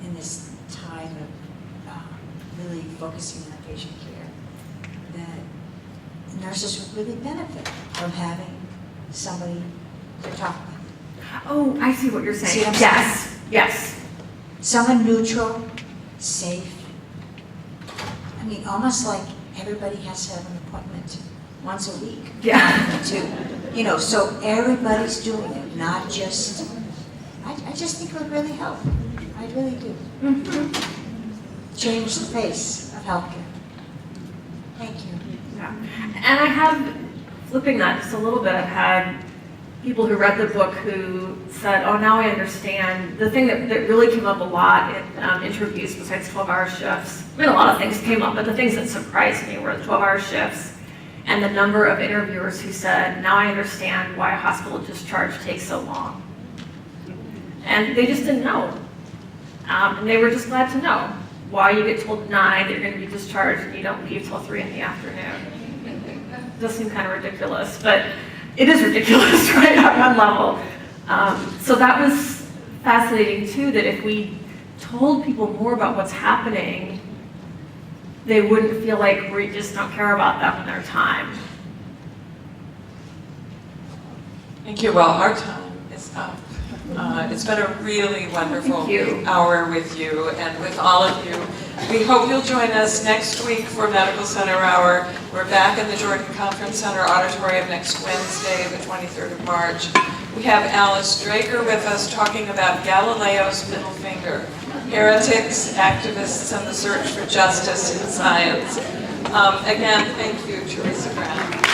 in this time of really focusing on patient care, that nurses would really benefit from having somebody to talk with. Oh, I see what you're saying. See what I'm yes, yes. Someone neutral, safe. I mean, almost like everybody has to have an appointment once a week. Yeah. So everybody's doing it, not just, I just think it would really help. I really do. Change the face of healthcare. Thank you. Yeah. And I have, flipping that just a little bit, I've had people who read the book who said, oh, now I understand. The thing that really came up a lot in interviews besides 12-hour shifts, I mean, a lot of things came up, but the things that surprised me were the 12-hour shifts and the number of interviewers who said, now I understand why a hospital discharge takes so long. And they just didn't know. And they were just glad to know why you get told at 9 that you're going to be discharged and you don't leave till 3 in the afternoon. It does seem kind of ridiculous, but it is ridiculous, right, at one level. So that was fascinating too, that if we told people more about what's happening, they wouldn't feel like we just don't care about them and their time. Thank you. Well, our time is up. It's been a really wonderful hour with you and with all of you. We hope you'll join us next week for Medical Center Hour. We're back in the Jordan Conference Center auditorium next Wednesday, the 23rd of March. We have Alice Draker with us talking about Galileo's middle finger, heretics, activists, and the search for justice in science. Again, thank you, Theresa Brown.